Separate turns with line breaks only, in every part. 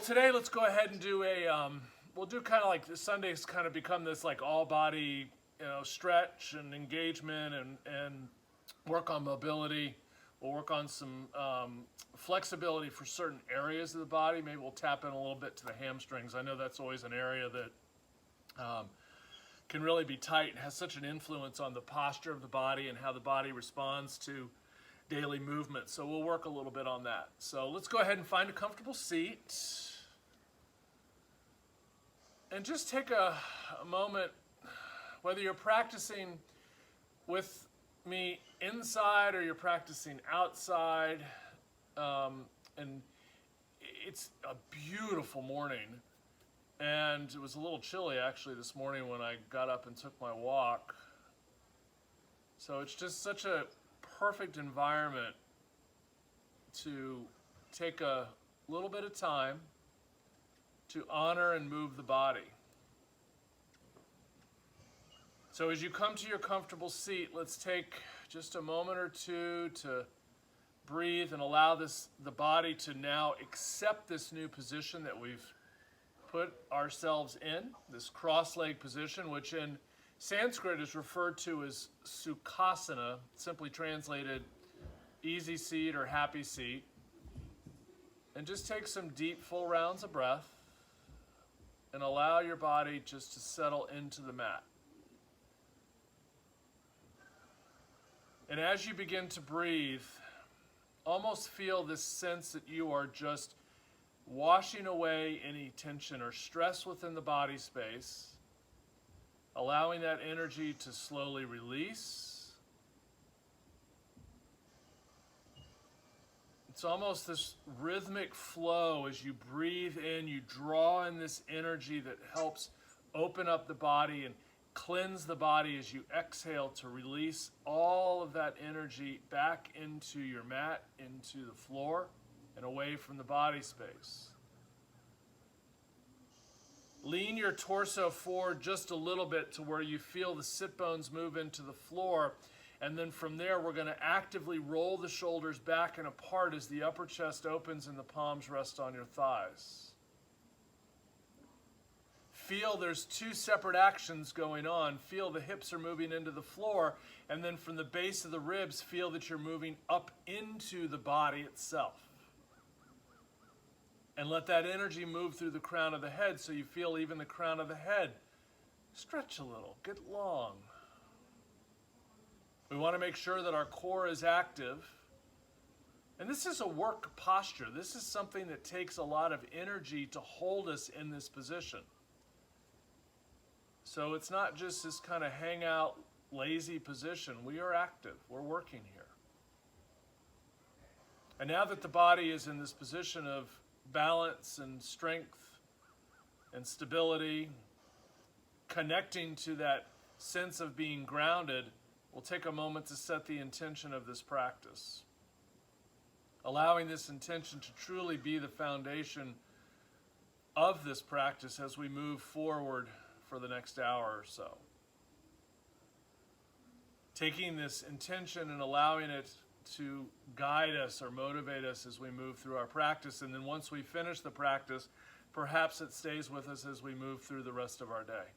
Today let's go ahead and do we'll do kind of like the Sundays kind of become this like all body, stretch and engagement and work on mobility. We'll work on some flexibility for certain areas of the body. Maybe we'll tap in a little bit to the hamstrings. I know that's always an area that can really be tight and has such an influence on the posture of the body and how the body responds to daily movement. So we'll work a little bit on that. So let's go ahead and find a comfortable seat. And just take a moment, whether you're practicing with me inside or you're practicing outside. And it's a beautiful morning. And it was a little chilly actually this morning when I got up and took my walk. So it's just such a perfect environment to take a little bit of time to honor and move the body. So as you come to your comfortable seat, let's take just a moment or two to breathe and allow the body to now accept this new position that we've put ourselves in, this cross-leg position, which in Sanskrit is referred to as Sukhasana, simply translated easy seat or happy seat. And just take some deep, full rounds of breath and allow your body just to settle into the mat. And as you begin to breathe, almost feel this sense that you are just washing away any tension or stress within the body space, allowing that energy to slowly release. It's almost this rhythmic flow. As you breathe in, you draw in this energy that helps open up the body and cleanse the body. As you exhale, to release all of that energy back into your mat, into the floor, and away from the body space. Lean your torso forward just a little bit to where you feel the sit bones move into the floor. And then from there, we're going to actively roll the shoulders back and apart as the upper chest opens and the palms rest on your thighs. Feel there's two separate actions going on. Feel the hips are moving into the floor, and then from the base of the ribs, feel that you're moving up into the body itself. And let that energy move through the crown of the head so you feel even the crown of the head stretch a little, get long. We want to make sure that our core is active. And this is a work posture. This is something that takes a lot of energy to hold us in this position. So it's not just this kind of hang out, lazy position. We are active. We're working here. And now that the body is in this position of balance and strength and stability, connecting to that sense of being grounded, we'll take a moment to set the intention of this practice. Allowing this intention to truly be the foundation of this practice as we move forward for the next hour or so. Taking this intention and allowing it to guide us or motivate us as we move through our practice. And then once we finish the practice, perhaps it stays with us as we move through the rest of our day.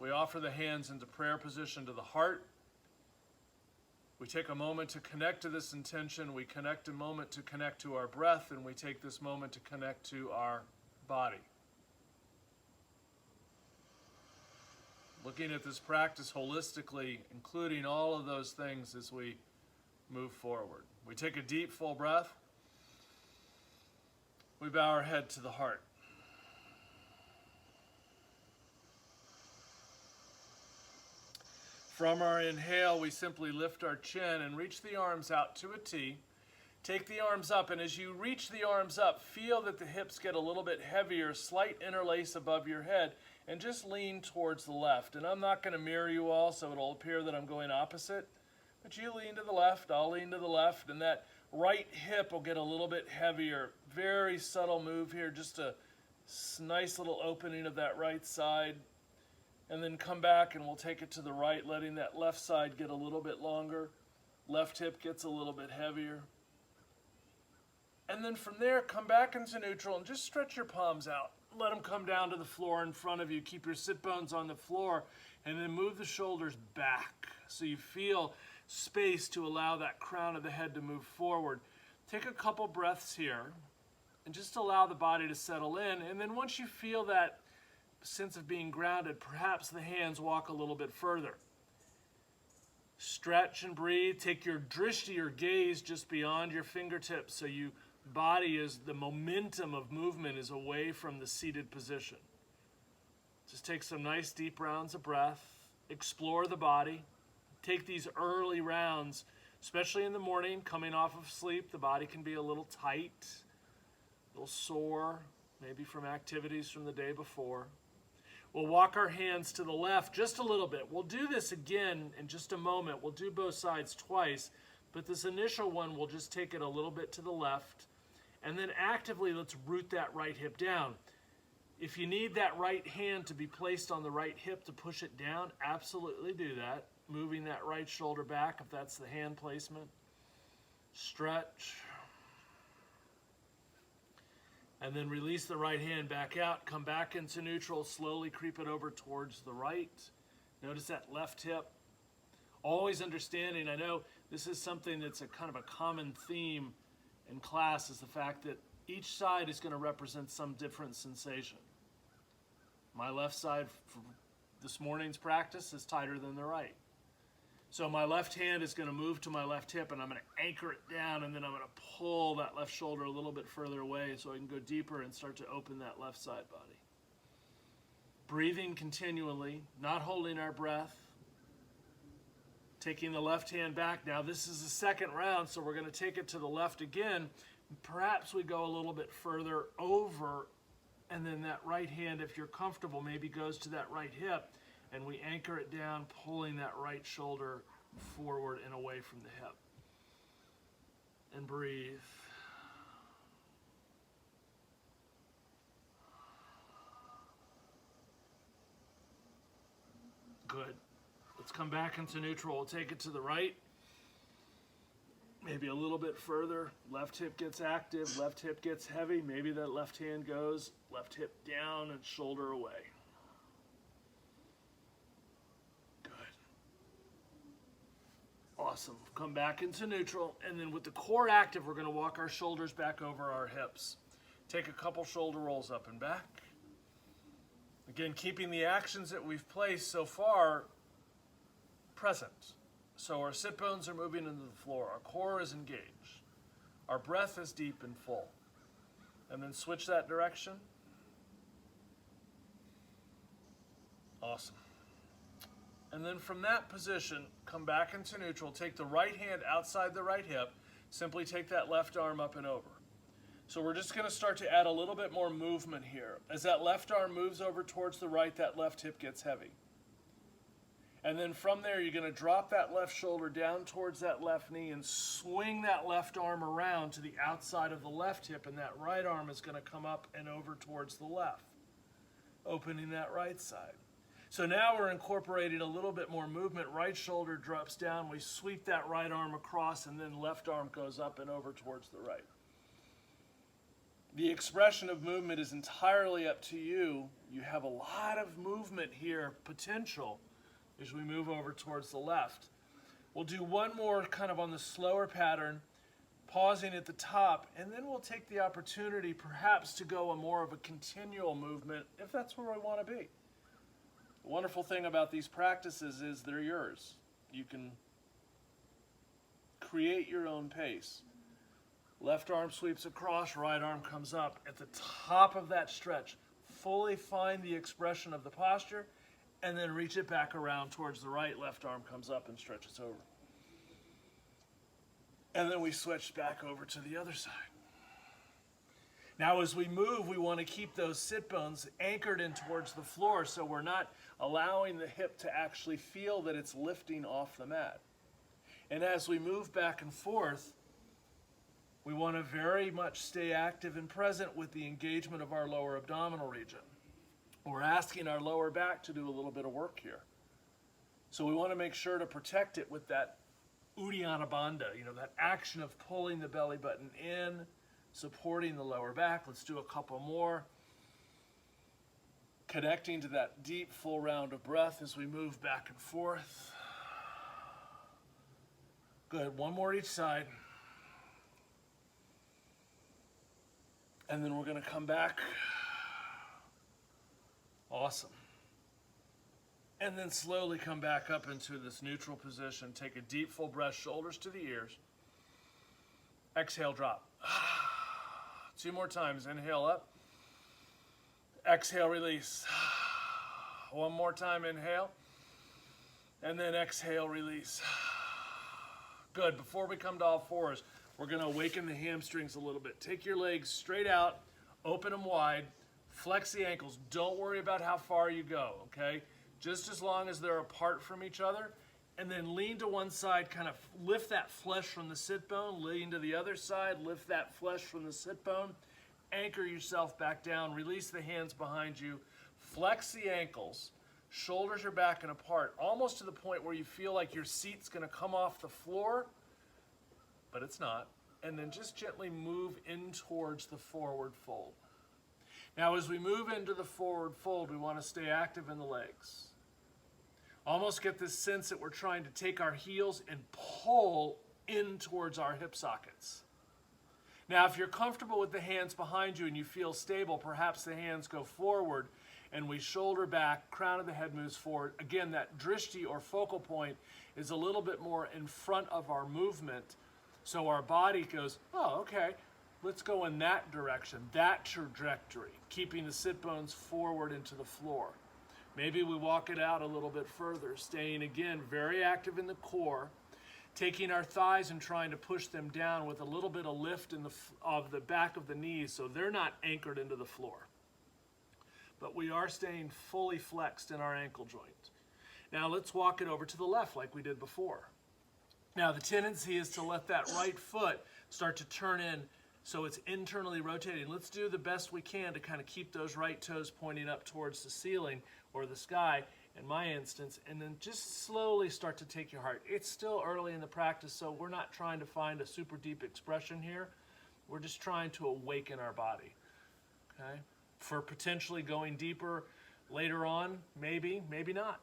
We offer the hands into prayer position to the heart. We take a moment to connect to this intention. We connect a moment to connect to our breath, and we take this moment to connect to our body. Looking at this practice holistically, including all of those things as we move forward. We take a deep, full breath. We bow our head to the heart. From our inhale, we simply lift our chin and reach the arms out to a T. Take the arms up, and as you reach the arms up, feel that the hips get a little bit heavier, slight interlace above your head, and just lean towards the left. And I'm not going to mirror you all, so it'll appear that I'm going opposite. But you lean to the left, I'll lean to the left, and that right hip will get a little bit heavier. Very subtle move here, just a nice little opening of that right side. And then come back and we'll take it to the right, letting that left side get a little bit longer. Left hip gets a little bit heavier. And then from there, come back into neutral and just stretch your palms out. Let them come down to the floor in front of you. Keep your sit bones on the floor and then move the shoulders back so you feel space to allow that crown of the head to move forward. Take a couple breaths here and just allow the body to settle in. And then once you feel that sense of being grounded, perhaps the hands walk a little bit further. Stretch and breathe. Take your drishti or gaze just beyond your fingertips so you body is, the momentum of movement is away from the seated position. Just take some nice deep rounds of breath. Explore the body. Take these early rounds, especially in the morning, coming off of sleep. The body can be a little tight, a little sore, maybe from activities from the day before. We'll walk our hands to the left just a little bit. We'll do this again in just a moment. We'll do both sides twice, but this initial one, we'll just take it a little bit to the left. And then actively, let's root that right hip down. If you need that right hand to be placed on the right hip to push it down, absolutely do that. Moving that right shoulder back if that's the hand placement. Stretch. And then release the right hand back out. Come back into neutral. Slowly creep it over towards the right. Notice that left hip. Always understanding, I know this is something that's a kind of a common theme in class, is the fact that each side is going to represent some different sensation. My left side for this morning's practice is tighter than the right. So my left hand is going to move to my left hip and I'm going to anchor it down, and then I'm going to pull that left shoulder a little bit further away so I can go deeper and start to open that left side body. Breathing continually, not holding our breath. Taking the left hand back. Now this is the second round, so we're going to take it to the left again. Perhaps we go a little bit further over, and then that right hand, if you're comfortable, maybe goes to that right hip, and we anchor it down, pulling that right shoulder forward and away from the hip. And breathe. Good. Let's come back into neutral. We'll take it to the right. Maybe a little bit further. Left hip gets active. Left hip gets heavy. Maybe that left hand goes. Left hip down and shoulder away. Good. Awesome. Come back into neutral. And then with the core active, we're going to walk our shoulders back over our hips. Take a couple shoulder rolls up and back. Again, keeping the actions that we've placed so far present. So our sit bones are moving into the floor. Our core is engaged. Our breath is deep and full. And then switch that direction. Awesome. And then from that position, come back into neutral. Take the right hand outside the right hip. Simply take that left arm up and over. So we're just going to start to add a little bit more movement here. As that left arm moves over towards the right, that left hip gets heavy. And then from there, you're going to drop that left shoulder down towards that left knee and swing that left arm around to the outside of the left hip, and that right arm is going to come up and over towards the left, opening that right side. So now we're incorporating a little bit more movement. Right shoulder drops down. We sweep that right arm across, and then left arm goes up and over towards the right. The expression of movement is entirely up to you. You have a lot of movement here, potential, as we move over towards the left. We'll do one more kind of on the slower pattern, pausing at the top, and then we'll take the opportunity perhaps to go a more of a continual movement if that's where we want to be. The wonderful thing about these practices is they're yours. You can create your own pace. Left arm sweeps across, right arm comes up. At the top of that stretch, fully find the expression of the posture, and then reach it back around towards the right. Left arm comes up and stretches over. And then we switch back over to the other side. Now as we move, we want to keep those sit bones anchored in towards the floor so we're not allowing the hip to actually feel that it's lifting off the mat. And as we move back and forth, we want to very much stay active and present with the engagement of our lower abdominal region. We're asking our lower back to do a little bit of work here. So we want to make sure to protect it with that Uddiyana Bandha, that action of pulling the belly button in, supporting the lower back. Let's do a couple more. Connecting to that deep, full round of breath as we move back and forth. Good, one more each side. And then we're gonna come back. Awesome. And then slowly come back up into this neutral position. Take a deep, full breath, shoulders to the ears. Exhale, drop. 2 more times. Inhale up. Exhale, release. 1 more time, inhale. And then exhale, release. Good. Before we come to all fours, we're going to awaken the hamstrings a little bit. Take your legs straight out, open them wide, flex the ankles. Don't worry about how far you go, okay? Just as long as they're apart from each other. And then lean to one side, kind of lift that flesh from the sit bone, lean to the other side, lift that flesh from the sit bone, anchor yourself back down, release the hands behind you, flex the ankles, shoulders are back and apart, almost to the point where you feel like your seat's gonna come off the floor, but it's not. And then just gently move in towards the forward fold. Now as we move into the forward fold, we wanna stay active in the legs. Almost get this sense that we're trying to take our heels and pull in towards our hip sockets. Now, if you're comfortable with the hands behind you and you feel stable, perhaps the hands go forward and we shoulder back, crown of the head moves forward. Again, that drishti or focal point is a little bit more in front of our movement. So our body goes, oh, okay, let's go in that direction, that trajectory, keeping the sit bones forward into the floor. Maybe we walk it out a little bit further, staying again very active in the core, taking our thighs and trying to push them down with a little bit of lift of the back of the knees so they're not anchored into the floor. But we are staying fully flexed in our ankle joint. Now let's walk it over to the left like we did before. Now the tendency is to let that right foot start to turn in so it's internally rotating. Let's do the best we can to kind of keep those right toes pointing up towards the ceiling or the sky in my instance, and then just slowly start to take your heart. It's still early in the practice, so we're not trying to find a super deep expression here. We're just trying to awaken our body, okay? For potentially going deeper later on, maybe, maybe not.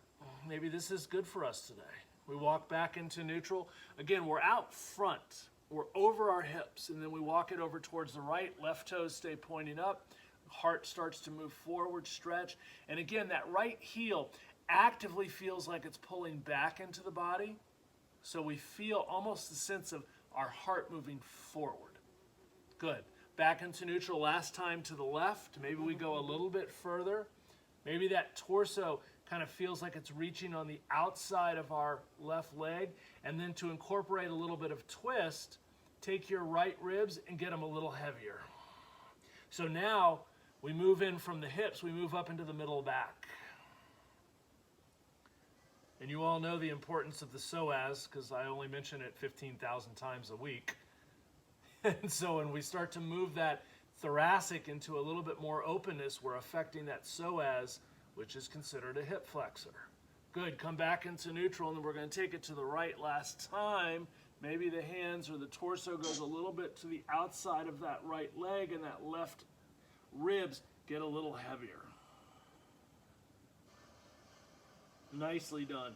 Maybe this is good for us today. We walk back into neutral. Again, we're out front. We're over our hips, and then we walk it over towards the right. Left toes stay pointing up. Heart starts to move forward, stretch. And again, that right heel actively feels like it's pulling back into the body. So we feel almost the sense of our heart moving forward. Good. Back into neutral. Last time to the left. Maybe we go a little bit further. Maybe that torso kind of feels like it's reaching on the outside of our left leg. And then to incorporate a little bit of twist, take your right ribs and get them a little heavier. So now we move in from the hips, we move up into the middle back. And you all know the importance of the psoas because I only mention it 15,000 times a week. And so when we start to move that thoracic into a little bit more openness, we're affecting that psoas, which is considered a hip flexor. Good, come back into neutral, and then we're going to take it to the right last time. Maybe the hands or the torso goes a little bit to the outside of that right leg, and that left ribs get a little heavier. Nicely done.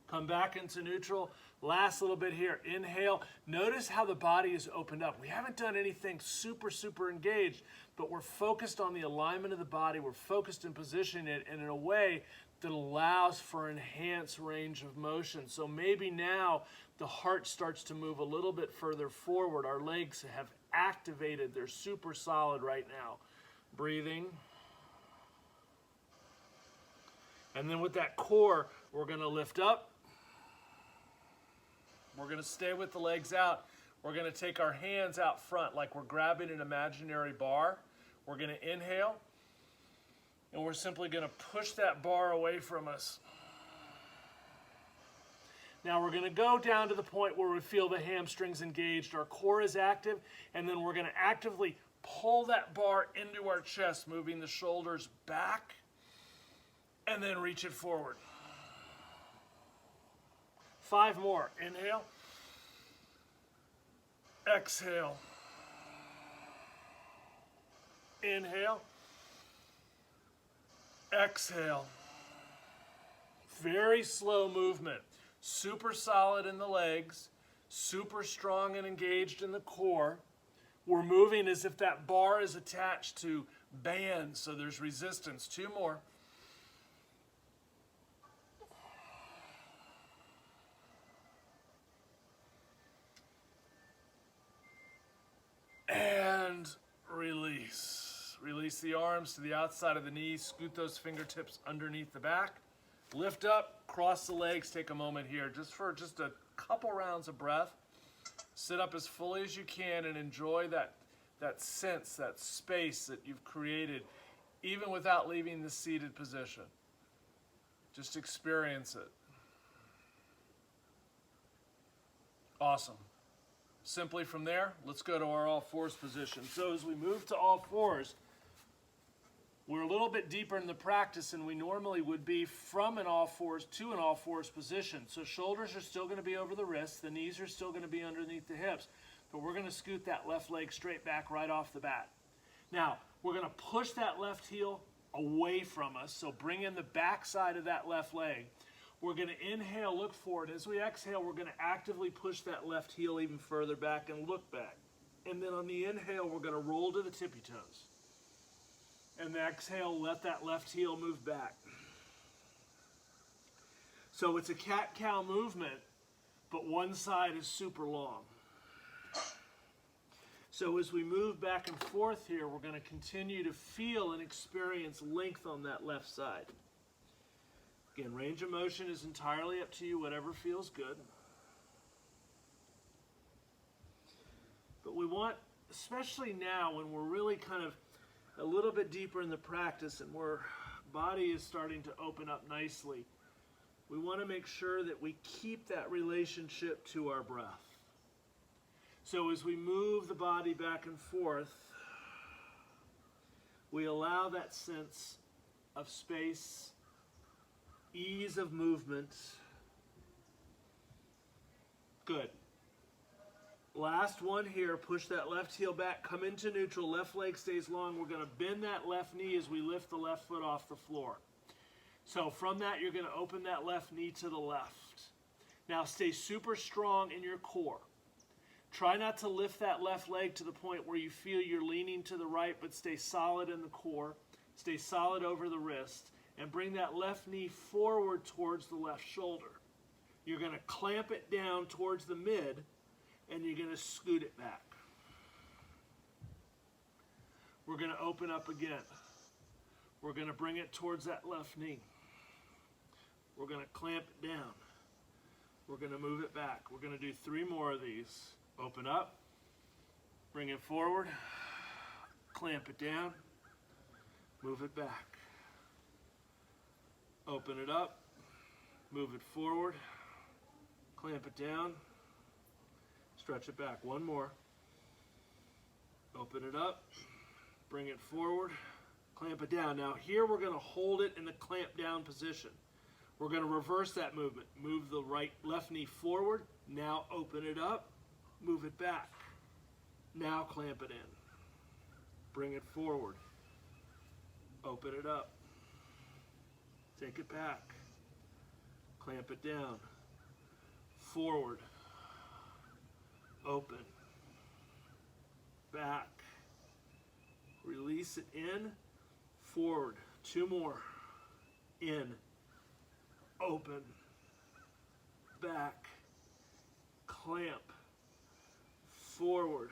Come back into neutral. Last little bit here. Inhale. Notice how the body is opened up. We haven't done anything super engaged, but we're focused on the alignment of the body. We're focused in positioning it in a way that allows for enhanced range of motion. So maybe now the heart starts to move a little bit further forward. Our legs have activated. They're super solid right now. Breathing. And then with that core, we're going to lift up. We're going to stay with the legs out. We're going to take our hands out front like we're grabbing an imaginary bar. We're going to inhale. And we're simply going to push that bar away from us. Now we're going to go down to the point where we feel the hamstrings engaged. Our core is active. And then we're going to actively pull that bar into our chest, moving the shoulders back. And then reach it forward. 5 more. Inhale. Exhale. Inhale. Exhale. Very slow movement. Super solid in the legs. Super strong and engaged in the core. We're moving as if that bar is attached to bands, so there's resistance. 2 more. And release. Release the arms to the outside of the knees. Scoot those fingertips underneath the back. Lift up, cross the legs. Take a moment here just for a couple rounds of breath. Sit up as fully as you can and enjoy that sense, that space that you've created, even without leaving the seated position. Just experience it. Awesome. Simply from there, let's go to our all fours position. So as we move to all fours, we're a little bit deeper in the practice than we normally would be from an all fours to an all fours position. So shoulders are still going to be over the wrists, the knees are still going to be underneath the hips, but we're going to scoot that left leg straight back right off the bat. Now, we're going to push that left heel away from us, so bring in the back side of that left leg. We're going to inhale, look forward. As we exhale, we're going to actively push that left heel even further back and look back. And then on the inhale, we're going to roll to the tippy toes. And the exhale, let that left heel move back. So it's a cat-cow movement, but one side is super long. So as we move back and forth here, we're going to continue to feel and experience length on that left side. Again, range of motion is entirely up to you, whatever feels good. But we want, especially now when we're really kind of a little bit deeper in the practice and our body is starting to open up nicely, we want to make sure that we keep that relationship to our breath. So as we move the body back and forth, we allow that sense of space, ease of movement. Good. Last one here, push that left heel back, come into neutral, left leg stays long. We're going to bend that left knee as we lift the left foot off the floor. So from that, you're going to open that left knee to the left. Now stay super strong in your core. Try not to lift that left leg to the point where you feel you're leaning to the right, but stay solid in the core. Stay solid over the wrist. And bring that left knee forward towards the left shoulder. You're going to clamp it down towards the mid, and you're going to scoot it back. We're going to open up again. We're going to bring it towards that left knee. We're going to clamp it down. We're going to move it back. We're going to do 3 more of these. Open up, bring it forward, clamp it down, move it back. Open it up, move it forward, clamp it down, stretch it back. 1 more. Open it up, bring it forward, clamp it down. Now here we're going to hold it in the clamp down position. We're going to reverse that movement. Move the left knee forward. Now open it up, move it back. Now clamp it in. Bring it forward. Open it up. Take it back. Clamp it down. Forward. Open. Back. Release it in. Forward. 2 more. In. Open. Back. Clamp. Forward.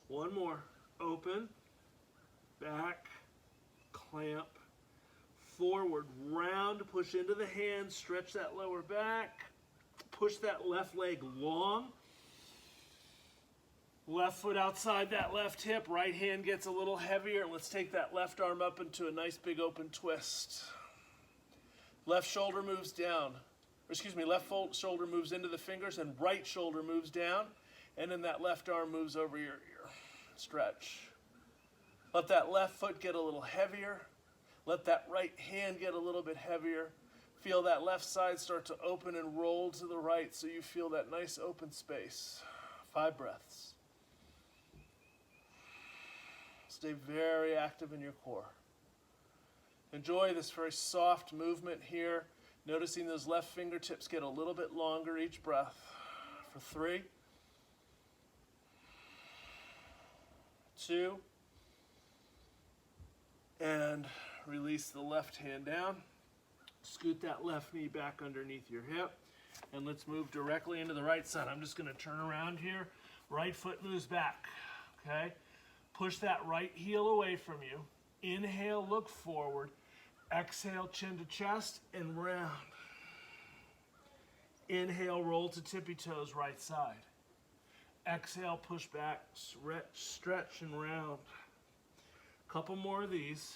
1 more. Open. Back. Clamp. Forward, round, push into the hands, stretch that lower back, push that left leg long, left foot outside that left hip, right hand gets a little heavier. Let's take that left arm up into a nice big open twist. Left shoulder moves down, left shoulder moves into the fingers and right shoulder moves down, and then that left arm moves over your ear. Stretch. Let that left foot get a little heavier. Let that right hand get a little bit heavier. Feel that left side start to open and roll to the right so you feel that nice open space. 5 breaths. Stay very active in your core. Enjoy this very soft movement here, noticing those left fingertips get a little bit longer each breath. For 3, 2, and release the left hand down. Scoot that left knee back underneath your hip, and let's move directly into the right side. I'm just going to turn around here. Right foot moves back, okay? Push that right heel away from you. Inhale, look forward. Exhale, chin to chest and round. Inhale, roll to tippy toes, right side. Exhale, push back, stretch and round. Couple more of these.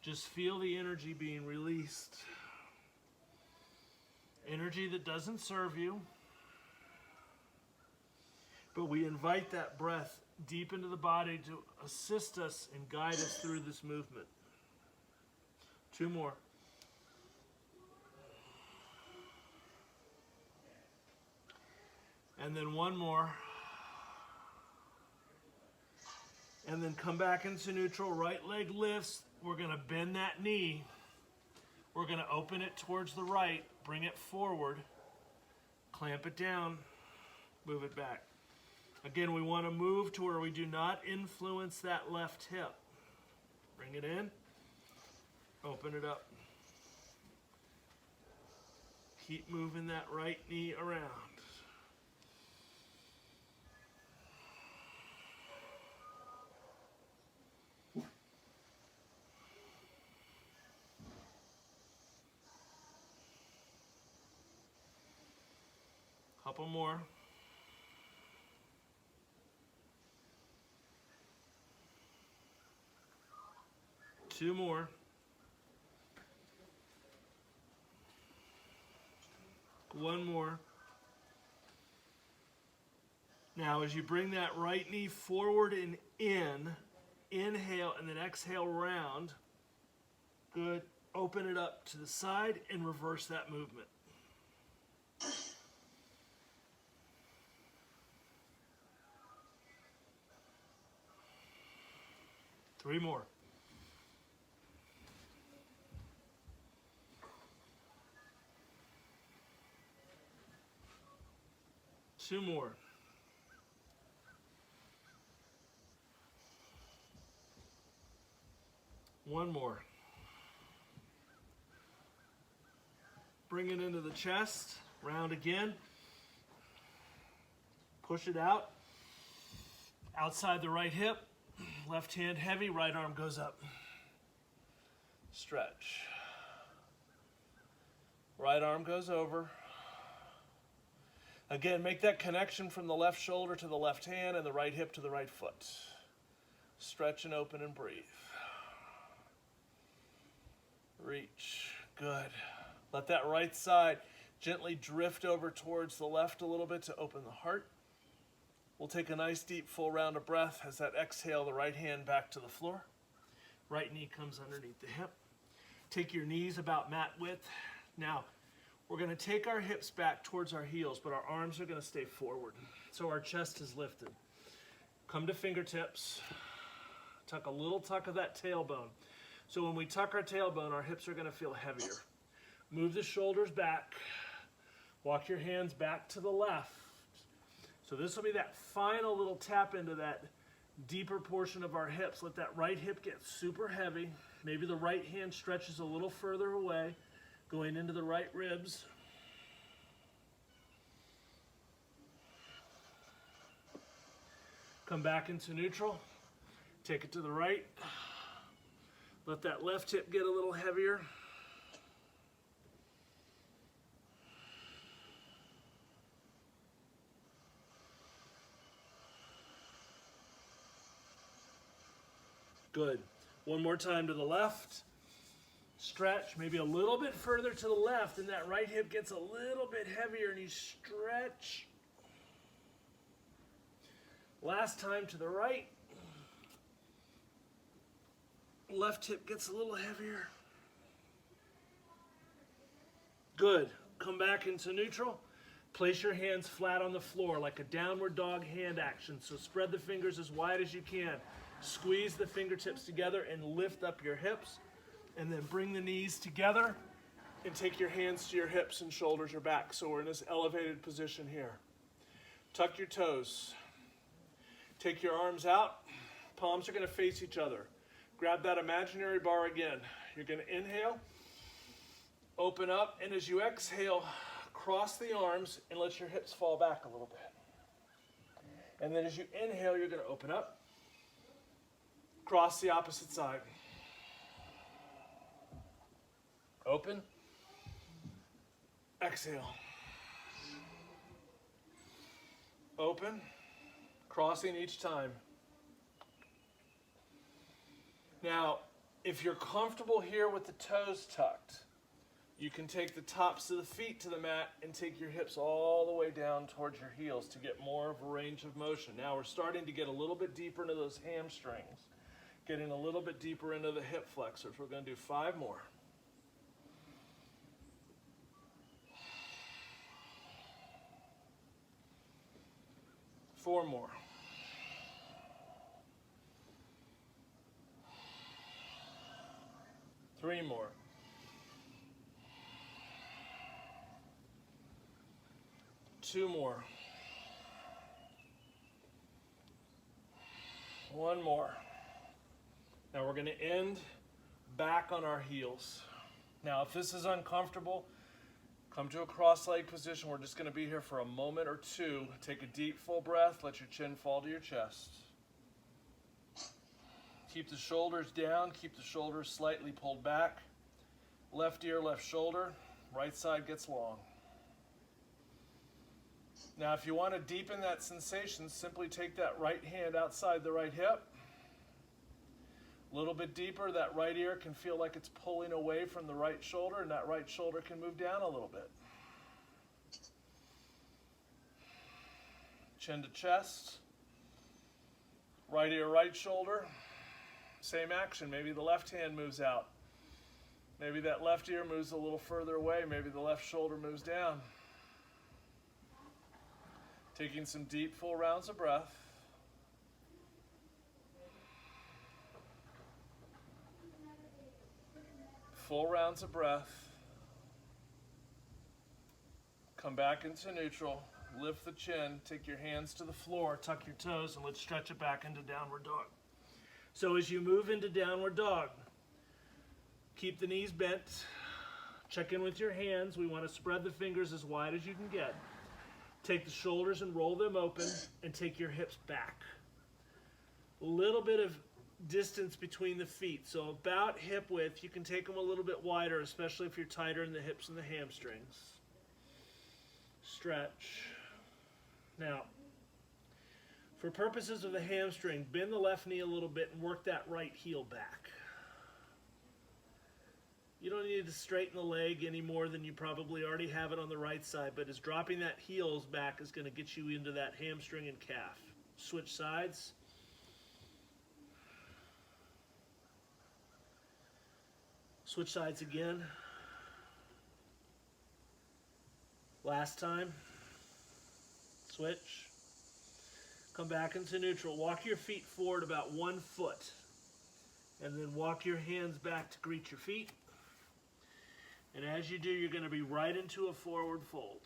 Just feel the energy being released. Energy that doesn't serve you, but we invite that breath deep into the body to assist us and guide us through this movement. 2 more. And then 1 more. And then come back into neutral. Right leg lifts. We're going to bend that knee. We're going to open it towards the right. Bring it forward. Clamp it down. Move it back. Again, we want to move to where we do not influence that left hip. Bring it in. Open it up. Keep moving that right knee around. Couple more. Two more. One more. Now, as you bring that right knee forward and in, inhale and then exhale round. Good. Open it up to the side and reverse that movement. Three more. Two more. One more. Bring it into the chest. Round again. Push it out. Outside the right hip. Left hand heavy, right arm goes up. Stretch. Right arm goes over. Again, make that connection from the left shoulder to the left hand and the right hip to the right foot. Stretch and open and breathe. Reach. Good. Let that right side gently drift over towards the left a little bit to open the heart. We'll take a nice deep full round of breath as that exhale, the right hand back to the floor. Right knee comes underneath the hip. Take your knees about mat width. Now, we're going to take our hips back towards our heels, but our arms are going to stay forward. So our chest is lifted. Come to fingertips. Tuck a little tuck of that tailbone. So when we tuck our tailbone, our hips are going to feel heavier. Move the shoulders back. Walk your hands back to the left. So this will be that final little tap into that deeper portion of our hips. Let that right hip get super heavy. Maybe the right hand stretches a little further away, going into the right ribs. Come back into neutral. Take it to the right. Let that left hip get a little heavier. Good. One more time to the left. Stretch, maybe a little bit further to the left, and that right hip gets a little bit heavier, and you stretch. Last time to the right. Left hip gets a little heavier. Good. Come back into neutral. Place your hands flat on the floor like a downward dog hand action. So spread the fingers as wide as you can. Squeeze the fingertips together and lift up your hips. And then bring the knees together and take your hands to your hips and shoulders or back. So we're in this elevated position here. Tuck your toes. Take your arms out. Palms are going to face each other. Grab that imaginary bar again. You're going to inhale, open up, and as you exhale, cross the arms and let your hips fall back a little bit. And then as you inhale, you're going to open up, cross the opposite side. Open, exhale. Open, crossing each time. Now, if you're comfortable here with the toes tucked, you can take the tops of the feet to the mat and take your hips all the way down towards your heels to get more of a range of motion. Now we're starting to get a little bit deeper into those hamstrings, getting a little bit deeper into the hip flexors. We're going to do 5 more. 4 more. 3 more. 2 more. 1 more. Now we're going to end back on our heels. Now if this is uncomfortable, come to a cross-legged position. We're just going to be here for a moment or two. Take a deep, full breath. Let your chin fall to your chest. Keep the shoulders down. Keep the shoulders slightly pulled back. Left ear, left shoulder. Right side gets long. Now, if you want to deepen that sensation, simply take that right hand outside the right hip. A little bit deeper, that right ear can feel like it's pulling away from the right shoulder, and that right shoulder can move down a little bit. Chin to chest. Right ear, right shoulder. Same action. Maybe the left hand moves out. Maybe that left ear moves a little further away. Maybe the left shoulder moves down. Taking some deep, full rounds of breath. Full rounds of breath. Come back into neutral. Lift the chin. Take your hands to the floor. Tuck your toes, and let's stretch it back into downward dog. So as you move into downward dog, keep the knees bent. Check in with your hands. We want to spread the fingers as wide as you can get. Take the shoulders and roll them open, and take your hips back. A little bit of distance between the feet, so about hip width. You can take them a little bit wider, especially if you're tighter in the hips and the hamstrings. Stretch. Now, for purposes of the hamstring, bend the left knee a little bit and work that right heel back. You don't need to straighten the leg any more than you probably already have it on the right side, but as dropping that heels back is going to get you into that hamstring and calf. Switch sides. Switch sides again. Last time. Switch. Come back into neutral. Walk your feet forward about 1 foot. And then walk your hands back to greet your feet. And as you do, you're going to be right into a forward fold.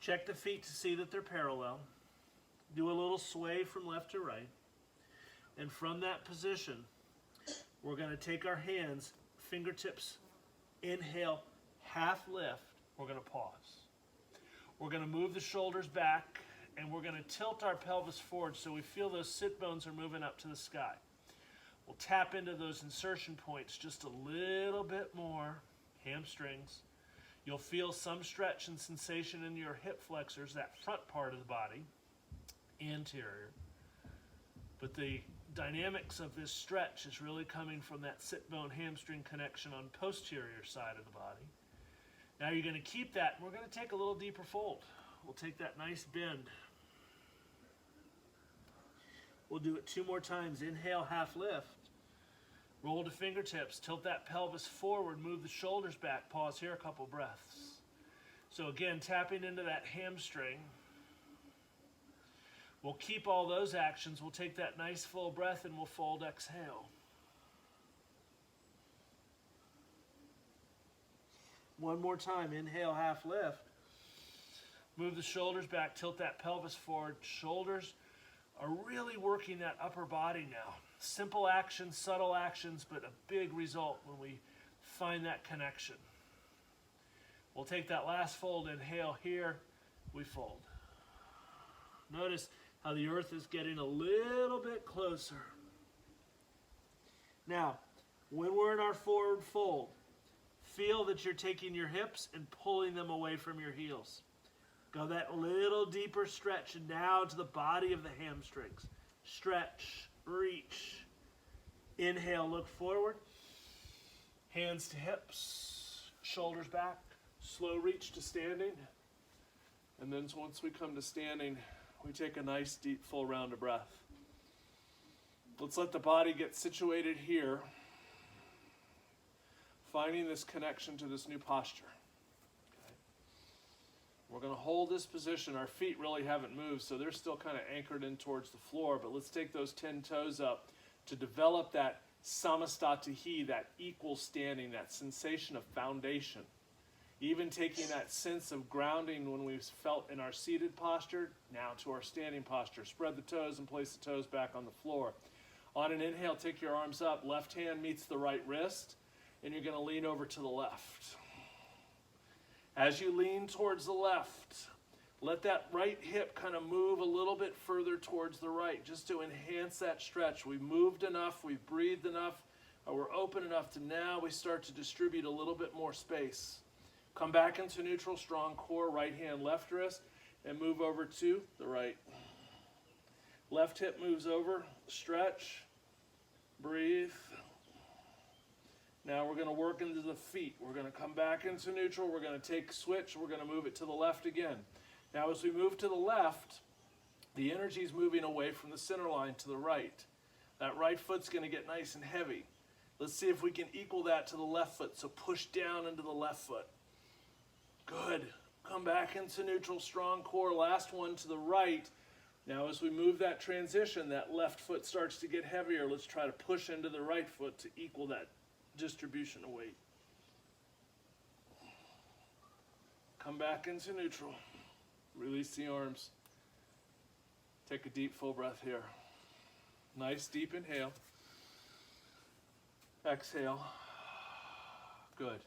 Check the feet to see that they're parallel. Do a little sway from left to right. And from that position, we're going to take our hands, fingertips, inhale, half lift. We're going to pause. We're going to move the shoulders back, and we're going to tilt our pelvis forward so we feel those sit bones are moving up to the sky. We'll tap into those insertion points just a little bit more. Hamstrings. You'll feel some stretch and sensation in your hip flexors, that front part of the body, anterior. But the dynamics of this stretch is really coming from that sit bone hamstring connection on posterior side of the body. Now you're going to keep that, and we're going to take a little deeper fold. We'll take that nice bend. We'll do it 2 more times. Inhale, half lift. Roll to fingertips. Tilt that pelvis forward. Move the shoulders back. Pause here a couple breaths. So again, tapping into that hamstring. We'll keep all those actions. We'll take that nice full breath and we'll fold, exhale. One more time, inhale, half lift. Move the shoulders back, tilt that pelvis forward. Shoulders are really working that upper body now. Simple actions, subtle actions, but a big result when we find that connection. We'll take that last fold, inhale here, we fold. Notice how the earth is getting a little bit closer. Now, when we're in our forward fold, feel that you're taking your hips and pulling them away from your heels. Go that little deeper stretch and now to the body of the hamstrings. Stretch, reach. Inhale, look forward. Hands to hips, shoulders back. Slow reach to standing. And then once we come to standing, we take a nice deep full round of breath. Let's let the body get situated here. Finding this connection to this new posture. Okay. We're going to hold this position. Our feet really haven't moved, so they're still kind of anchored in towards the floor, but let's take those 10 toes up to develop that samastatihi, that equal standing, that sensation of foundation. Even taking that sense of grounding when we felt in our seated posture, now to our standing posture. Spread the toes and place the toes back on the floor. On an inhale, take your arms up. Left hand meets the right wrist. And you're going to lean over to the left. As you lean towards the left, let that right hip kind of move a little bit further towards the right, just to enhance that stretch. We've moved enough, we've breathed enough, we're open enough to now we start to distribute a little bit more space. Come back into neutral, strong core, right hand, left wrist, and move over to the right. Left hip moves over, stretch, breathe. Now we're going to work into the feet. We're going to come back into neutral. We're going to take switch. We're going to move it to the left again. Now as we move to the left, the energy is moving away from the center line to the right. That right foot's going to get nice and heavy. Let's see if we can equal that to the left foot. So push down into the left foot. Good. Come back into neutral, strong core. Last one to the right. Now as we move that transition, that left foot starts to get heavier. Let's try to push into the right foot to equal that distribution of weight. Come back into neutral. Release the arms. Take a deep full breath here. Nice deep inhale. Exhale. Good.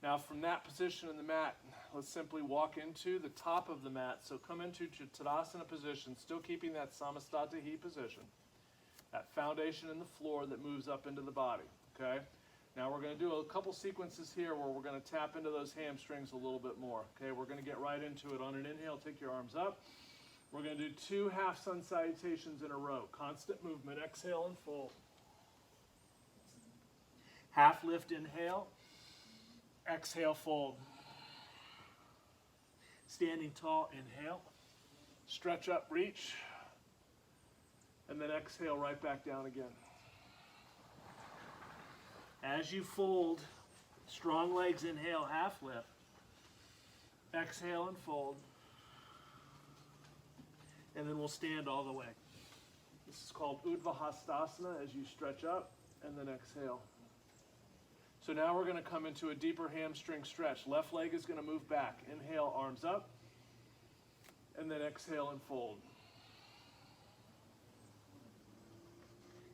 Now from that position in the mat, let's simply walk into the top of the mat. So come into Tadasana position, still keeping that Samastatihi position. That foundation in the floor that moves up into the body. Okay, now we're going to do a couple sequences here where we're going to tap into those hamstrings a little bit more. Okay, we're going to get right into it. On an inhale, take your arms up. We're going to do 2 half sun salutations in a row. Constant movement. Exhale and fold. Half lift, inhale. Exhale, fold. Standing tall, inhale. Stretch up, reach. And then exhale right back down again. As you fold, strong legs, inhale, half lift. Exhale and fold. And then we'll stand all the way. This is called Udvahastasana as you stretch up and then exhale. So now we're going to come into a deeper hamstring stretch. Left leg is going to move back. Inhale, arms up. And then exhale and fold.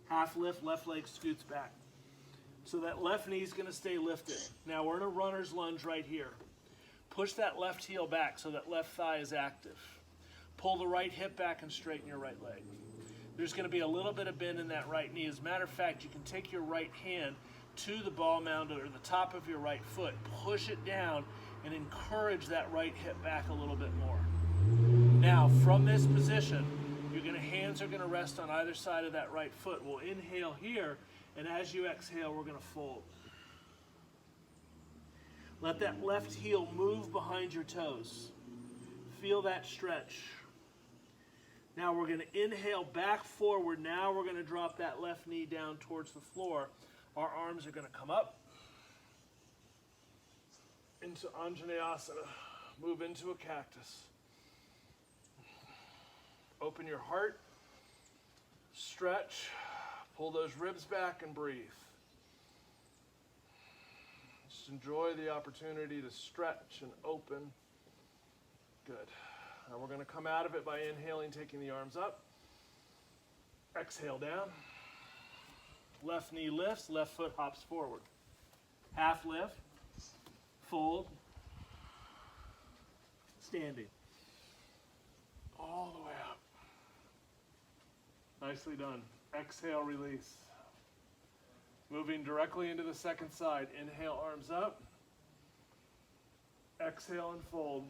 Half lift, left leg scoots back. So that left knee is going to stay lifted. Now we're in a runner's lunge right here. Push that left heel back so that left thigh is active. Pull the right hip back and straighten your right leg. There's going to be a little bit of bend in that right knee. As a matter of fact, you can take your right hand to the ball mound or the top of your right foot. Push it down and encourage that right hip back a little bit more. Now from this position, hands are going to rest on either side of that right foot. We'll inhale here, and as you exhale, we're going to fold. Let that left heel move behind your toes. Feel that stretch. Now we're going to inhale back forward. Now we're going to drop that left knee down towards the floor. Our arms are going to come up. into Anjaneyasana. Move into a cactus. Open your heart, stretch, pull those ribs back and breathe. Just enjoy the opportunity to stretch and open. Good. Now we're going to come out of it by inhaling, taking the arms up. Exhale down. Left knee lifts, left foot hops forward. Half lift, fold, standing. All the way up. Nicely done. Exhale, release. Moving directly into the second side. Inhale, arms up. Exhale and fold.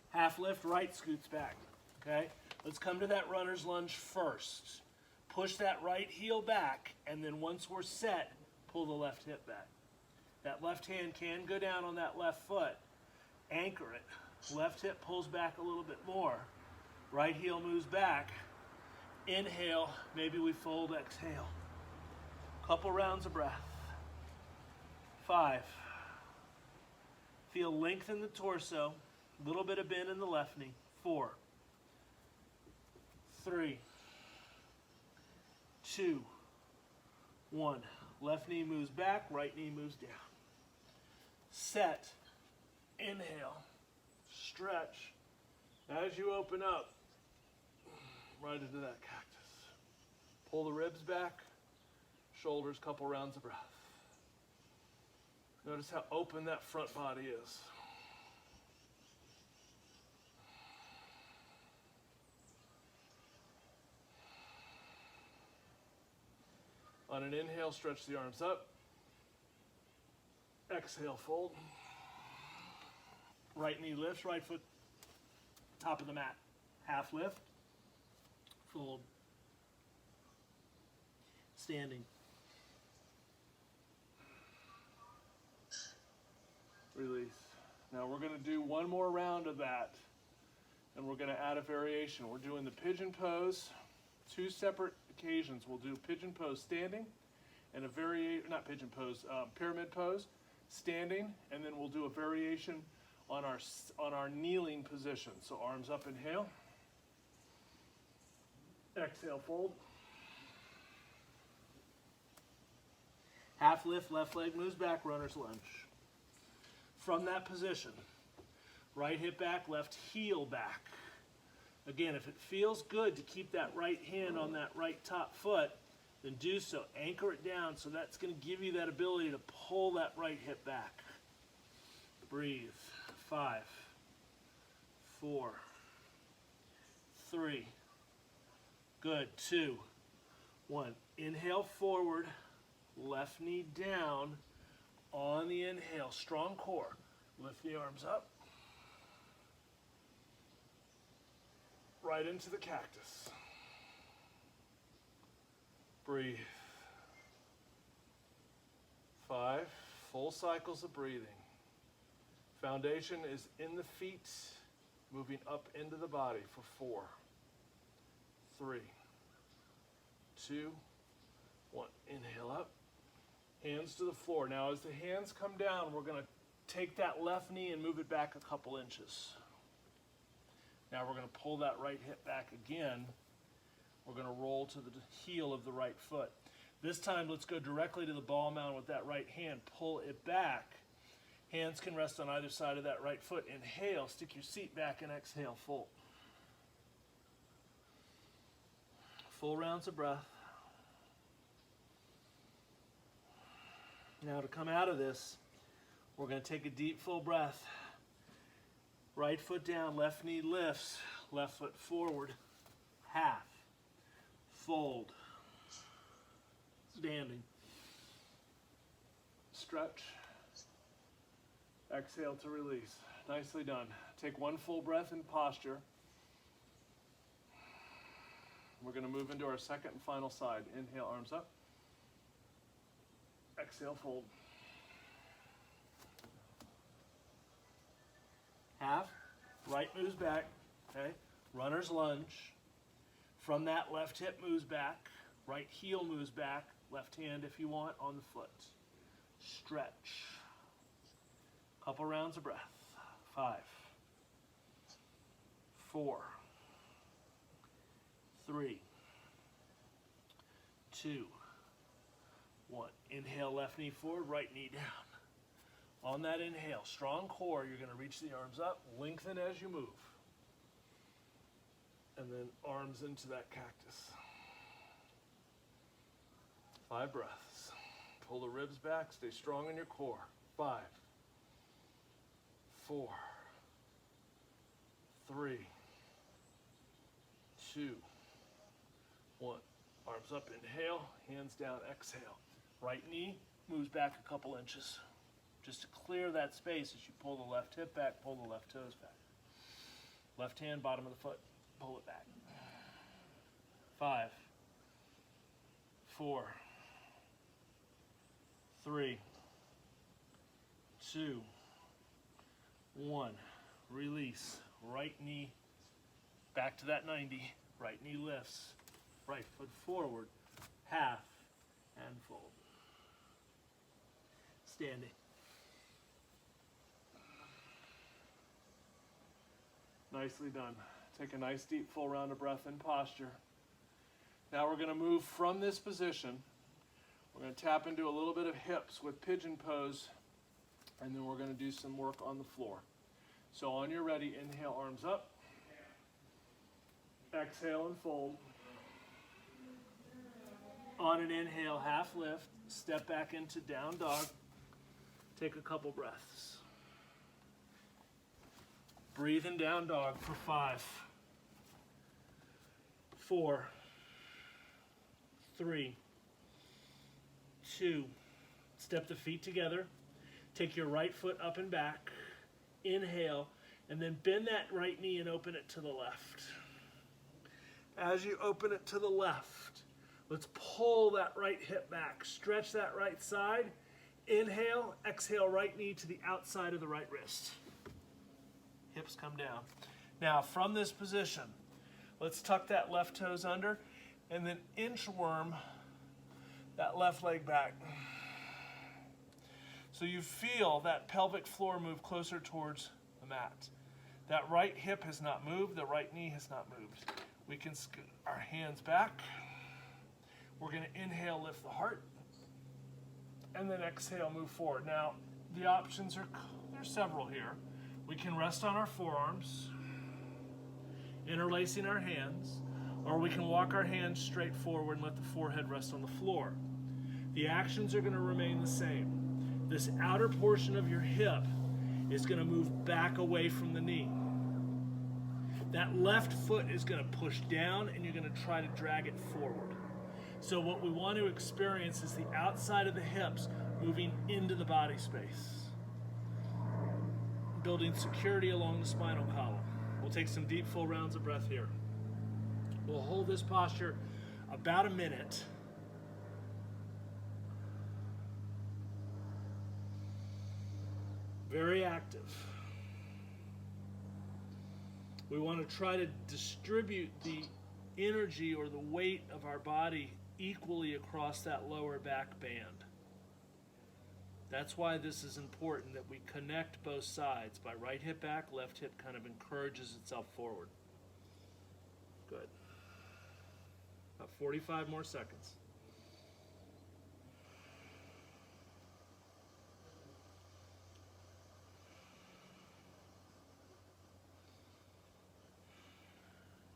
Half lift, right scoots back. Okay? Let's come to that runner's lunge first. Push that right heel back, and then once we're set, pull the left hip back. That left hand can go down on that left foot. Anchor it. Left hip pulls back a little bit more. Right heel moves back. Inhale, maybe we fold, exhale. Couple rounds of breath. 5. Feel length in the torso. A little bit of bend in the left knee. 4. 3. 2. 1. Left knee moves back, right knee moves down. Set. Inhale. Stretch. As you open up, right into that cactus. Pull the ribs back, shoulders, couple rounds of breath. Notice how open that front body is. On an inhale, stretch the arms up. Exhale, fold. Right knee lifts, right foot top of the mat. Half lift, fold, standing. Release. Now we're going to do one more round of that, and we're going to add a variation. We're doing the pigeon pose, 2 separate occasions. We'll do pigeon pose standing, and a pyramid pose standing, and then we'll do a variation on our kneeling position. So arms up, inhale. Exhale, fold. Half lift, left leg moves back, runner's lunge. From that position, right hip back, left heel back. Again, if it feels good to keep that right hand on that right top foot, then do so. Anchor it down, so that's going to give you that ability to pull that right hip back. Breathe. 5, 4, 3. Good. 2, 1. Inhale forward, left knee down. On the inhale, strong core. Lift the arms up. Right into the cactus. Breathe. 5 full cycles of breathing. Foundation is in the feet, moving up into the body for 4, 3, 2, 1. Inhale up. Hands to the floor. Now as the hands come down, we're going to take that left knee and move it back a couple inches. Now we're going to pull that right hip back again. We're going to roll to the heel of the right foot. This time let's go directly to the ball mound with that right hand. Pull it back. Hands can rest on either side of that right foot. Inhale, stick your seat back, and exhale, fold. Full rounds of breath. Now to come out of this, we're going to take a deep, full breath. Right foot down, left knee lifts, left foot forward, half, fold, standing, stretch. Exhale to release. Nicely done. Take one full breath in posture. We're going to move into our second and final side. Inhale, arms up. Exhale, fold. Half. Right moves back. Okay. Runner's lunge. From that, left hip moves back. Right heel moves back. Left hand, if you want, on the foot. Stretch. Couple rounds of breath. 5, 4, 3, 2, 1. Inhale, left knee forward, right knee down. On that inhale, strong core, you're going to reach the arms up, lengthen as you move. And then arms into that cactus. 5 breaths. Pull the ribs back, stay strong in your core. 5, 4, 3, 2, 1. Arms up, inhale, hands down, exhale. Right knee moves back a couple inches. Just to clear that space as you pull the left hip back, pull the left toes back. Left hand, bottom of the foot, pull it back. 5, 4, 3, 2, 1. Release. Right knee back to that 90. Right knee lifts. Right foot forward. Half and fold. Standing. Nicely done. Take a nice deep full round of breath in posture. Now we're going to move from this position. We're going to tap into a little bit of hips with pigeon pose, and then we're going to do some work on the floor. So on your ready, inhale, arms up. Exhale and fold. On an inhale, half lift. Step back into down dog. Take a couple breaths. Breathe in down dog for 5, 4, 3, 2. Step the feet together. Take your right foot up and back. Inhale, and then bend that right knee and open it to the left. As you open it to the left, let's pull that right hip back. Stretch that right side. Inhale, exhale, right knee to the outside of the right wrist. Hips come down. Now, from this position, let's tuck that left toes under and then inchworm that left leg back. So you feel that pelvic floor move closer towards the mat. That right hip has not moved, the right knee has not moved. We can scoot our hands back. We're going to inhale, lift the heart, and then exhale, move forward. Now, the options are, there's several here. We can rest on our forearms, interlacing our hands, or we can walk our hands straight forward and let the forehead rest on the floor. The actions are going to remain the same. This outer portion of your hip is going to move back away from the knee. That left foot is going to push down and you're going to try to drag it forward. So what we want to experience is the outside of the hips moving into the body space, building security along the spinal column. We'll take some deep full rounds of breath here. We'll hold this posture about a minute. Very active. We want to try to distribute the energy or the weight of our body equally across that lower back band. That's why this is important, that we connect both sides. By right hip back, left hip kind of encourages itself forward. Good. About 45 more seconds.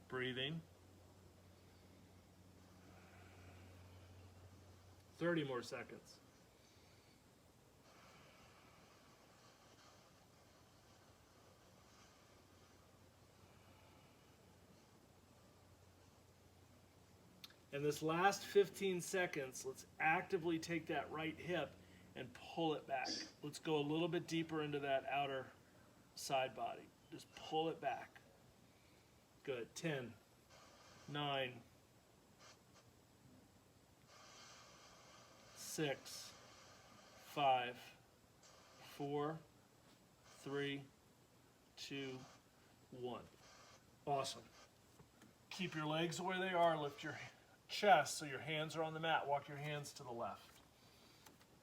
Breathing. 30 more seconds. And this last 15 seconds, let's actively take that right hip and pull it back. Let's go a little bit deeper into that outer side body. Just pull it back. Good. 10, 9, 6, 5, 4, 3, 2, 1. Awesome. Keep your legs where they are. Lift your chest so your hands are on the mat. Walk your hands to the left.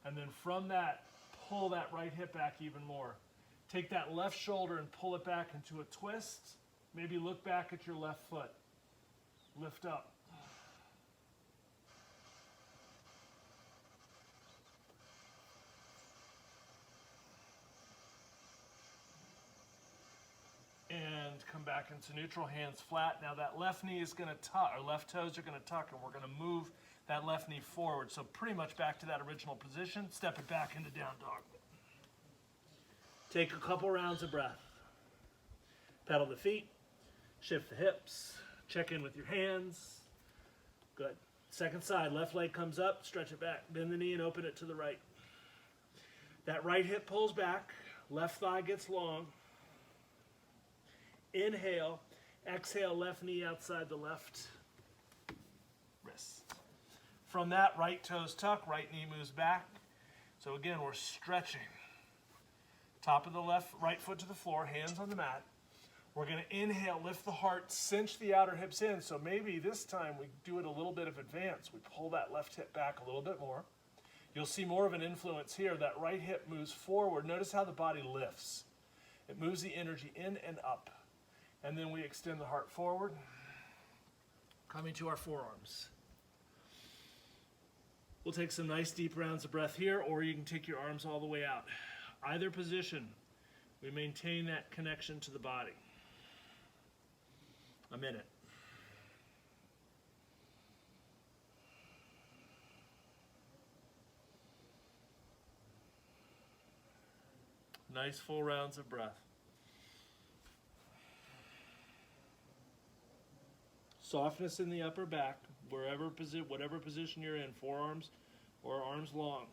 And then from that, pull that right hip back even more. Take that left shoulder and pull it back into a twist. Maybe look back at your left foot. Lift up. And come back into neutral, hands flat. Now that left knee is going to tuck, or left toes are going to tuck, and we're going to move that left knee forward. So pretty much back to that original position. Step it back into down dog. Take a couple rounds of breath. Pedal the feet, shift the hips, check in with your hands. Good. Second side, left leg comes up, stretch it back, bend the knee and open it to the right. That right hip pulls back, left thigh gets long. Inhale, exhale, left knee outside the left wrist. From that, right toes tuck, right knee moves back. So again, we're stretching. Top of the right foot to the floor, hands on the mat. We're going to inhale, lift the heart, cinch the outer hips in. So maybe this time we do it a little bit of advance. We pull that left hip back a little bit more. You'll see more of an influence here. That right hip moves forward. Notice how the body lifts. It moves the energy in and up. And then we extend the heart forward, coming to our forearms. We'll take some nice deep rounds of breath here, or you can take your arms all the way out. Either position, we maintain that connection to the body. A minute. Nice full rounds of breath. Softness in the upper back, whatever position you're in, forearms or arms long.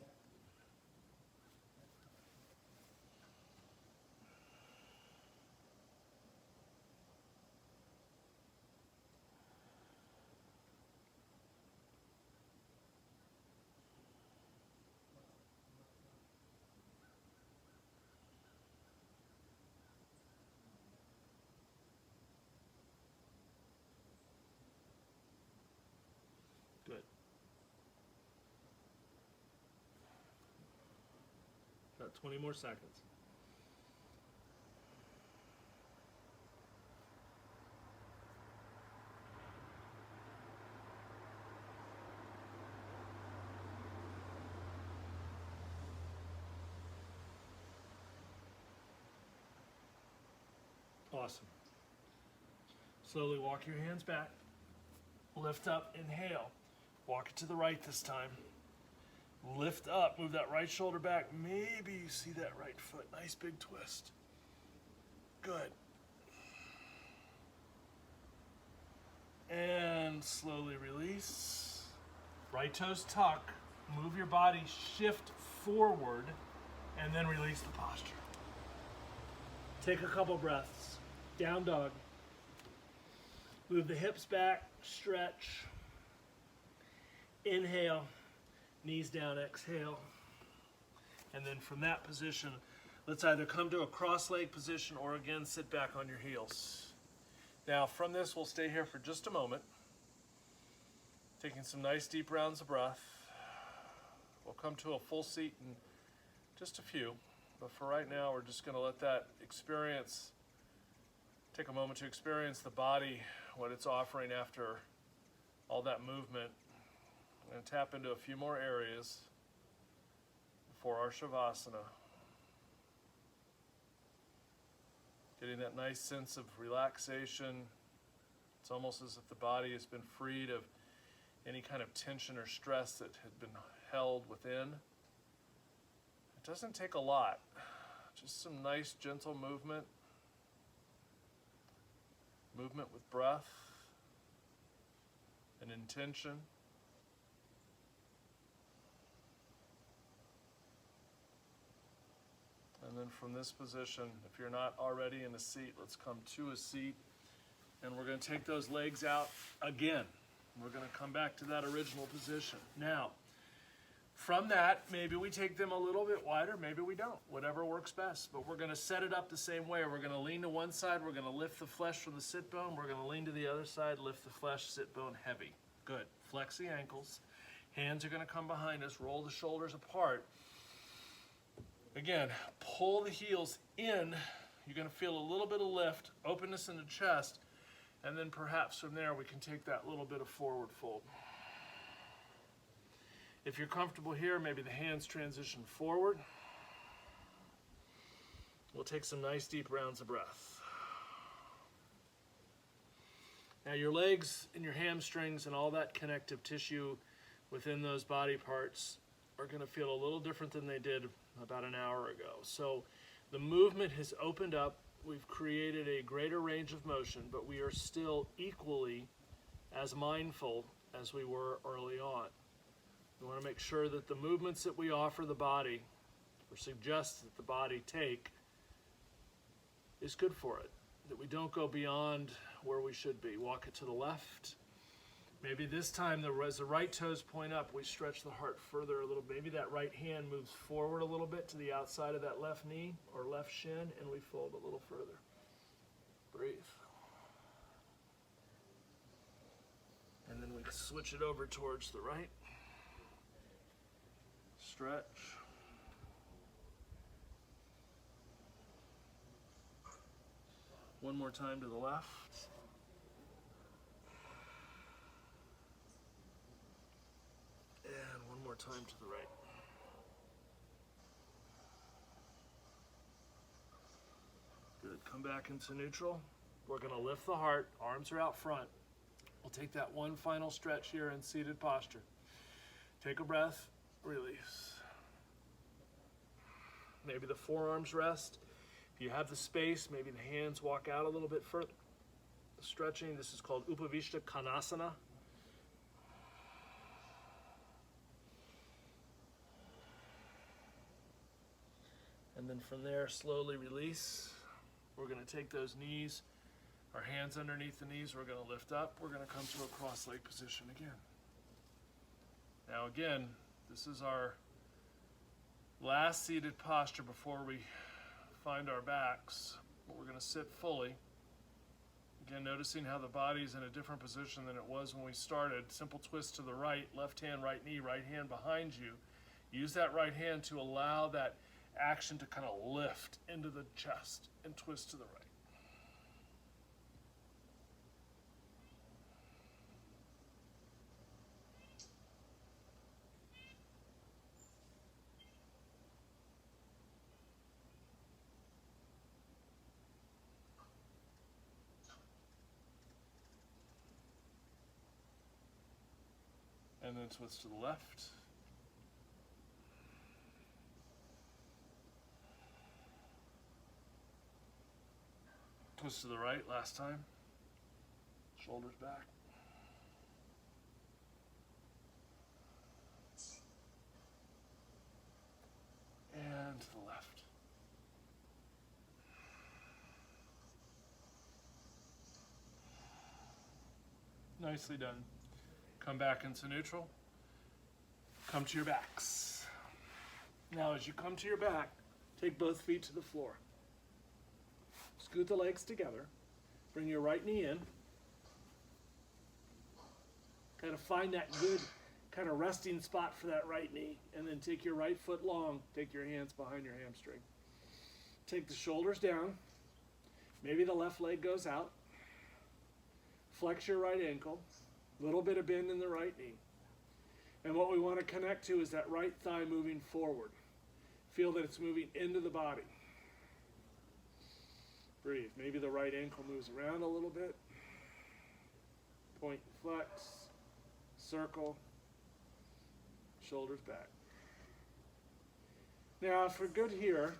Good. Got 20 more seconds. Awesome. Slowly walk your hands back. Lift up, inhale. Walk it to the right this time. Lift up, move that right shoulder back. Maybe you see that right foot. Nice big twist. Good. And slowly release. Right toes tuck. Move your body, shift forward, and then release the posture. Take a couple breaths. Down dog. Move the hips back, stretch. Inhale, knees down, exhale. And then from that position, let's either come to a cross-leg position or again sit back on your heels. Now from this, we'll stay here for just a moment. Taking some nice deep rounds of breath. We'll come to a full seat in just a few. But for right now, we're just going to let that experience, take a moment to experience the body, what it's offering after all that movement. I'm going to tap into a few more areas before our Shavasana. Getting that nice sense of relaxation. It's almost as if the body has been freed of any kind of tension or stress that had been held within. It doesn't take a lot, just some nice gentle movement. Movement with breath and intention. And then from this position, if you're not already in a seat, let's come to a seat. And we're going to take those legs out again. We're going to come back to that original position. Now, from that, maybe we take them a little bit wider, maybe we don't, whatever works best. But we're going to set it up the same way. We're going to lean to one side, we're going to lift the flesh from the sit bone, we're going to lean to the other side, lift the flesh, sit bone heavy. Good. Flex the ankles. Hands are going to come behind us, roll the shoulders apart. Again, pull the heels in. You're going to feel a little bit of lift, openness in the chest, and then perhaps from there we can take that little bit of forward fold. If you're comfortable here, maybe the hands transition forward. We'll take some nice deep rounds of breath. Now your legs and your hamstrings and all that connective tissue within those body parts are going to feel a little different than they did about an hour ago. So the movement has opened up. We've created a greater range of motion, but we are still equally as mindful as we were early on. We want to make sure that the movements that we offer the body or suggest that the body take is good for it, that we don't go beyond where we should be. Walk it to the left. Maybe this time, as the right toes point up, we stretch the heart further a little. Maybe that right hand moves forward a little bit to the outside of that left knee or left shin, and we fold a little further. Breathe. And then we switch it over towards the right. Stretch. One more time to the left. And one more time to the right. Good. Come back into neutral. We're going to lift the heart. Arms are out front. We'll take that one final stretch here in seated posture. Take a breath. Release. Maybe the forearms rest. If you have the space, maybe the hands walk out a little bit further. Stretching. This is called Upavishta Konasana. And then from there, slowly release. We're going to take those knees, our hands underneath the knees, we're going to lift up. We're going to come to a cross-leg position again. Now again, this is our last seated posture before we find our backs. We're going to sit fully. Again, noticing how the body's in a different position than it was when we started. Simple twist to the right, left hand, right knee, right hand behind you. Use that right hand to allow that action to kind of lift into the chest and twist to the right. And then twist to the left. Twist to the right, last time. Shoulders back. And to the left. Nicely done. Come back into neutral. Come to your backs. Now as you come to your back, take both feet to the floor. Scoot the legs together. Bring your right knee in. Kind of find that good kind of resting spot for that right knee. And then take your right foot long. Take your hands behind your hamstring. Take the shoulders down. Maybe the left leg goes out. Flex your right ankle. Little bit of bend in the right knee. And what we want to connect to is that right thigh moving forward. Feel that it's moving into the body. Breathe. Maybe the right ankle moves around a little bit. Point and flex. Circle. Shoulders back. Now, if we're good here,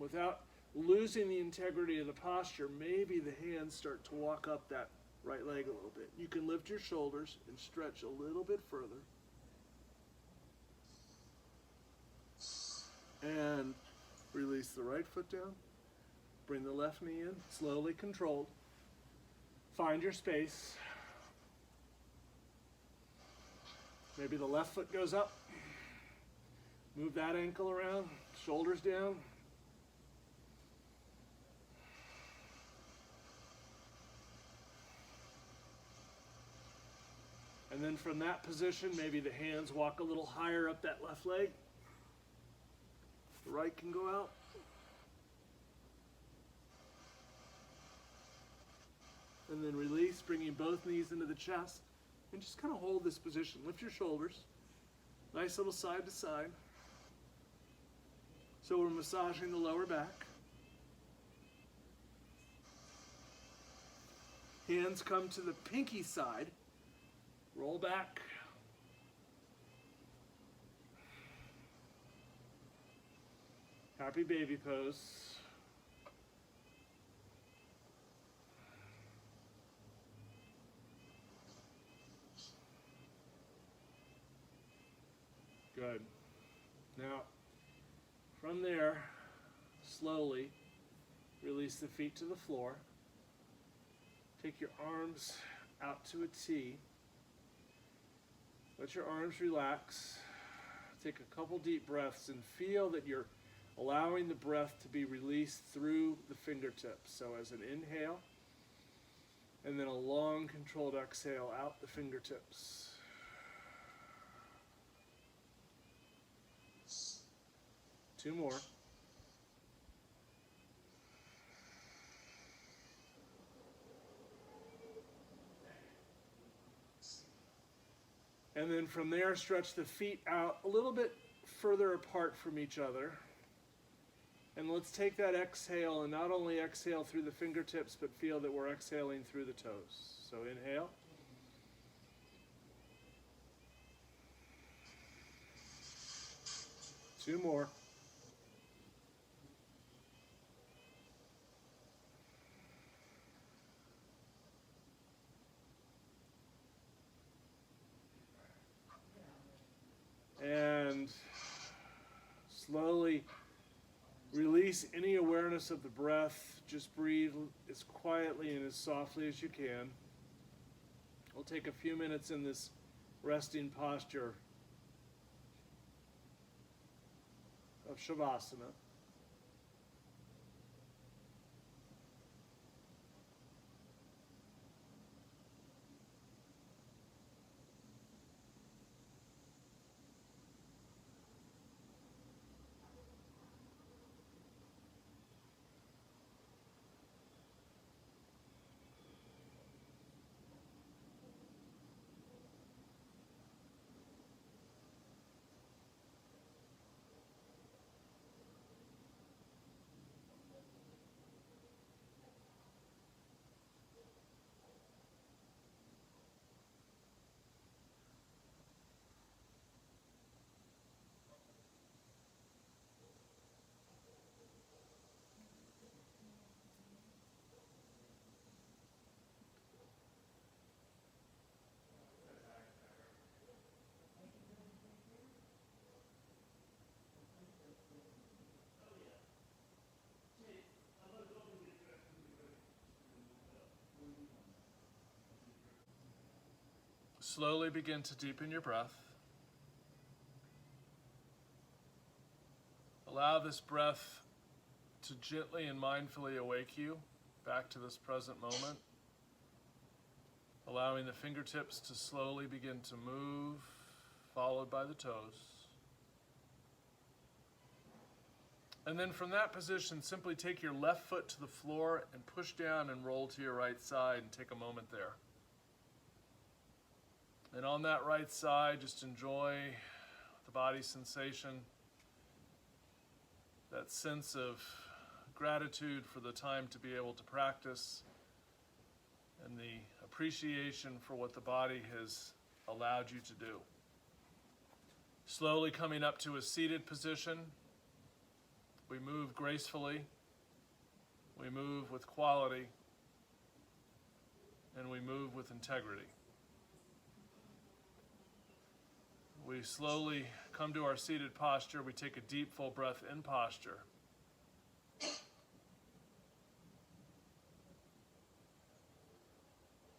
without losing the integrity of the posture, maybe the hands start to walk up that right leg a little bit. You can lift your shoulders and stretch a little bit further. And release the right foot down. Bring the left knee in, slowly controlled. Find your space. Maybe the left foot goes up. Move that ankle around, shoulders down. And then from that position, maybe the hands walk a little higher up that left leg. The right can go out. And then release, bringing both knees into the chest. And just kind of hold this position. Lift your shoulders. Nice little side to side. So we're massaging the lower back. Hands come to the pinky side. Roll back. Happy baby pose. Good. Now, from there, slowly release the feet to the floor. Take your arms out to a T. Let your arms relax. Take a couple deep breaths and feel that you're allowing the breath to be released through the fingertips. So as an inhale, and then a long controlled exhale out the fingertips. Two more. And then from there, stretch the feet out a little bit further apart from each other. And let's take that exhale and not only exhale through the fingertips, but feel that we're exhaling through the toes. So inhale. Two more. And slowly release any awareness of the breath. Just breathe as quietly and as softly as you can. We'll take a few minutes in this resting posture of Shavasana. Slowly begin to deepen your breath. Allow this breath to gently and mindfully awake you back to this present moment. Allowing the fingertips to slowly begin to move, followed by the toes. And then from that position, simply take your left foot to the floor and push down and roll to your right side and take a moment there. And on that right side, just enjoy the body sensation, that sense of gratitude for the time to be able to practice, and the appreciation for what the body has allowed you to do. Slowly coming up to a seated position, we move gracefully, we move with quality, and we move with integrity. We slowly come to our seated posture. We take a deep, full breath in posture.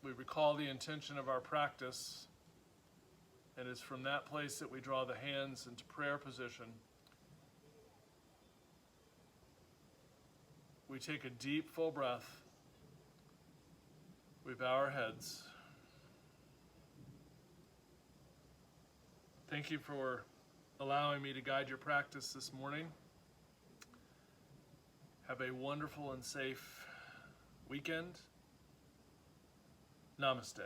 We recall the intention of our practice, and it's from that place that we draw the hands into prayer position. We take a deep, full breath. We bow our heads. Thank you for allowing me to guide your practice this morning. Have a wonderful and safe weekend. Namaste.